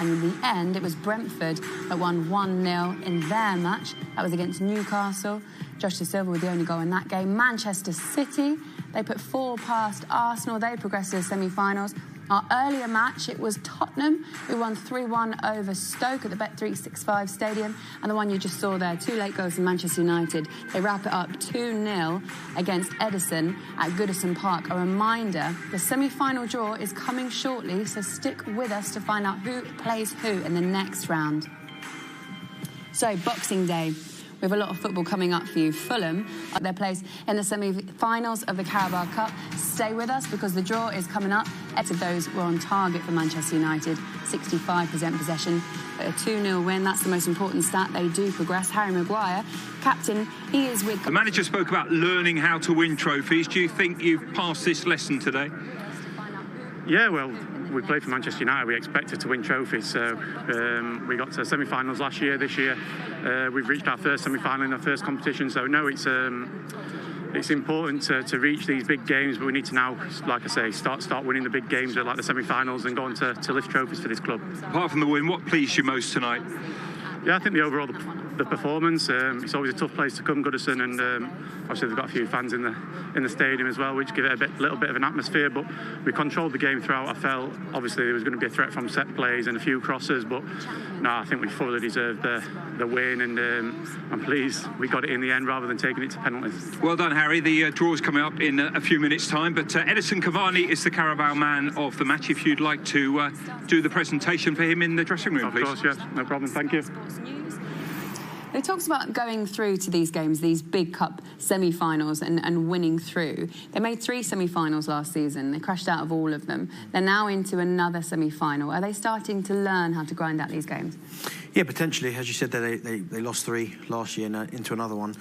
And in the end, it was Brentford that won 1-0 in their match. That was against Newcastle. Josh De Silva with the only goal in that game. Manchester City, they put 4 past Arsenal. They progressed to the semi-finals. Our earlier match, it was Tottenham, who won 3-1 over Stoke at the Bet365 Stadium. And the one you just saw there, 2 late goals in Manchester United. They wrap it up 2-0 against Edinson at Goodison Park. A reminder, the semi-final draw is coming shortly, so stick with us to find out who plays who in the next round. So, Boxing Day. We have a lot of football coming up for you. Fulham at their place in the semi-finals of the Carabao Cup. Stay with us because the draw is coming up. 8 of those were on target for Manchester United. 65% possession, a 2-0 win. That's the most important stat. They do progress. Harry Maguire, captain, he is with... The manager spoke about learning how to win trophies. Do you think you've passed this lesson today? Yeah, well, we played for Manchester United. We expected to win trophies. So we got to semi-finals last year. This year, we've reached our first semi-final in our first competition. So no, it's important to reach these big games, but we need to now, like I say, start winning the big games like the semi-finals and go on to lift trophies for this club. Apart from the win, what pleased you most tonight? Yeah, I think the performance. It's always a tough place to come, Goodison, and obviously they've got a few fans in the stadium as well, which give it a little bit of an atmosphere. But we controlled the game throughout. I felt obviously there was going to be a threat from set plays and a few crosses, but no, I think we fully deserved the win, and I'm pleased we got it in the end rather than taking it to penalties. Well done, Harry. The draw's coming up in a few minutes' time, but Edinson Cavani is the Carabao man of the match. If you'd like to do the presentation for him in the dressing room, please. Of course, yes, no problem. Thank you. It talks about going through to these games, these big cup semi-finals and winning through. They made 3 semi-finals last season. They crashed out of all of them. They're now into another semi-final. Are they starting to learn how to grind out these games? Yeah, potentially. As you said, they lost 3 last year into another one.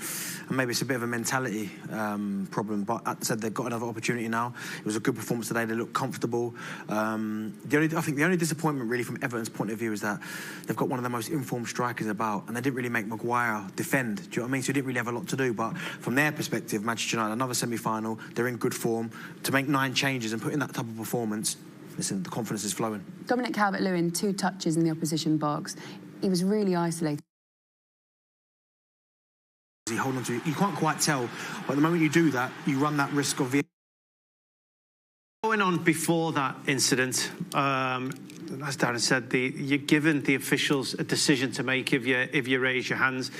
And maybe it's a bit of a mentality problem. But as I said, they've got another opportunity now. It was a good performance today. They look comfortable. I think the only disappointment really from Everton's point of view is that they've got one of the most informed strikers about, and they didn't really make Maguire defend. Do you know what I mean? So he didn't really have a lot to do. But from their perspective, Manchester United, another semi-final, they're in good form. To make 9 changes and put in that type of performance, listen, the confidence is flowing. Dominic Calvert-Lewin, 2 touches in the opposition box. He was really isolated. You hold on to it. You can't quite tell, but the moment you do that, you run that risk of the... Going on before that incident, as Darren said, you're given the officials a decision to make if you raise your hands.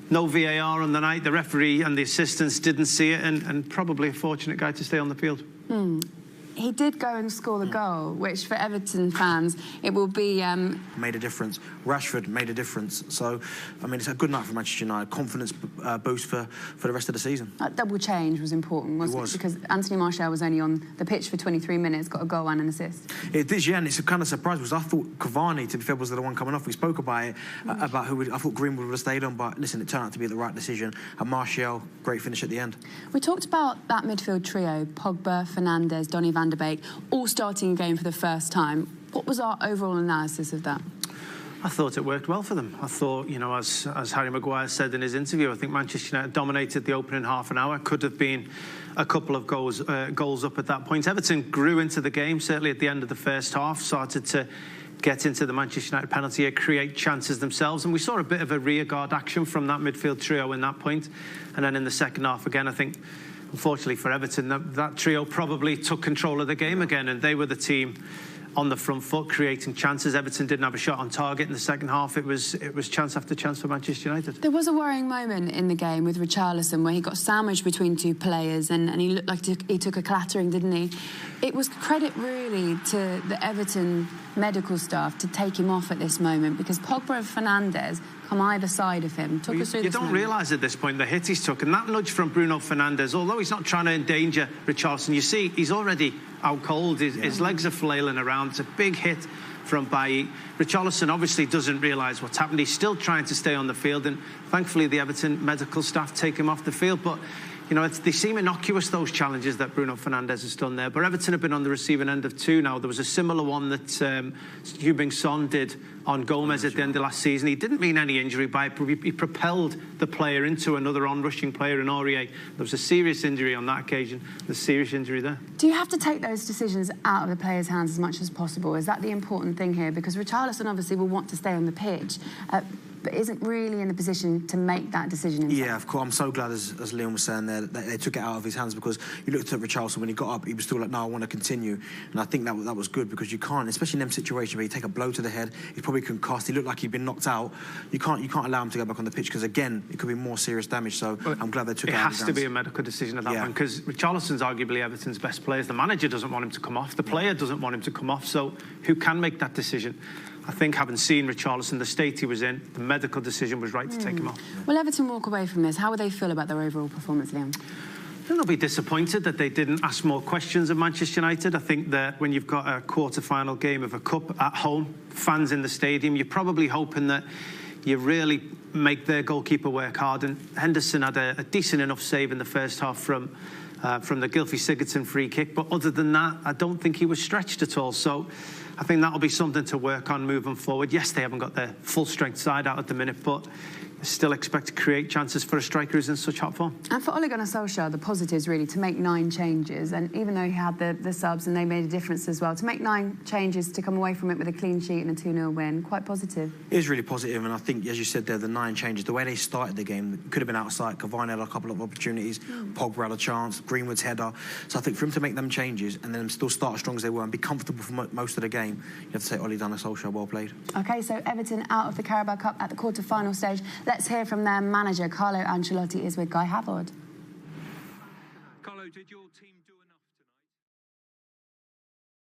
No VAR on the night. The referee and the assistants didn't see it, and probably a fortunate guy to stay on the field. He did go and score the goal, which for Everton fans, it will be... Made a difference. Rashford made a difference. So, I mean, it's a good night for Manchester United. Confidence boost for the rest of the season. That double change was important, wasn't it? Because Anthony Martial was only on the pitch for 23 minutes, got a goal and an assist. It did, yeah, and it's a kind of surprise because I thought Cavani, to be fair, was the one coming off. We spoke about it, about who I thought Greenwood would have stayed on, but listen, it turned out to be the right decision. And Martial, great finish at the end. We talked about that midfield trio, Pogba, Fernandes, Donny van de Beek, all starting a game for the first time. What was our overall analysis of that? I thought it worked well for them. I thought, you know, as Harry Maguire said in his interview, I think Manchester United dominated the opening half an hour. Could have been a couple of goals up at that point. Everton grew into the game, certainly at the end of the first half, started to get into the Manchester United penalty area, create chances themselves, and we saw a bit of a rearguard action from that midfield trio in that point. And then in the second half, again, I think, unfortunately for Everton, that trio probably took control of the game again, and they were the team on the front foot, creating chances. Everton didn't have a shot on target in the second half. It was chance after chance for Manchester United. There was a worrying moment in the game with Richarlison where he got sandwiched between 2 players and he looked like he took a clattering, didn't he? It was credit really to the Everton medical staff to take him off at this moment, because Pogba and Fernandes come either side of him. Talk us through this. You don't realise at this point the hit he's took, and that nudge from Bruno Fernandes, although he's not trying to endanger Richarlison, you see he's already out cold. His legs are flailing around. It's a big hit from Bailly. Richarlison obviously doesn't realise what's happened. He's still trying to stay on the field, and thankfully the Everton medical staff take him off the field. But You know, they seem innocuous, those challenges that Bruno Fernandes has done there. But Everton have been on the receiving end of two now. There was a similar one that Heung-min Son did on Gomez at the end of last season. He didn't mean any injury by it. He propelled the player into another on-rushing player in Aurier. There was a serious injury on that occasion. There's a serious injury there. Do you have to take those decisions out of the players' hands as much as possible? Is that the important thing here? Because Richarlison obviously will want to stay on the pitch, but isn't really in the position to make that decision himself. Yeah, of course. I'm so glad, as Leon was saying there, that they took it out of his hands, because you looked at Richarlison when he got up, he was still like, no, I want to continue. And I think that was good, because you can't, especially in them situations where you take a blow to the head, he's probably concussed, he looked like he'd been knocked out. You can't allow him to go back on the pitch, because again, it could be more serious damage. So I'm glad they took it out of his hands. It has to be a medical decision at that point, because Richarlison's arguably Everton's best player. The manager doesn't want him to come off, the player doesn't want him to come off, so who can make that decision? I think, having seen Richarlison, the state he was in, the medical decision was right to take him off. Will Everton walk away from this? How will they feel about their overall performance, Liam? I think they'll be disappointed that they didn't ask more questions of Manchester United. I think that when you've got a quarter-final game of a cup at home, fans in the stadium, you're probably hoping that you really make their goalkeeper work hard. And Henderson had a decent enough save in the first half from the Gylfi-Sigurdsson free kick. But other than that, I don't think he was stretched at all. So I think that'll be something to work on moving forward. Yes, they haven't got their full-strength side out at the minute, but still expect to create chances for a striker who's in such hot form. And for Ole Gunnar Solskjaer, the positives really to make 9 changes, and even though he had the subs and they made a difference as well, to make 9 changes to come away from it with a clean sheet and a 2-0 win, quite positive. It is really positive, and I think, as you said there, the 9 changes, the way they started the game could have been outside. Cavani had a couple of opportunities, Pogba had a chance, Greenwood's header. So I think for him to make them changes and then still start as strong as they were and be comfortable for most of the game, you have to say Ole Gunnar Solskjaer, well played. OK, so Everton out of the Carabao Cup at the quarter-final stage. Let's hear from their manager. Carlo Ancelotti is with Guy Havard. Carlo, did your team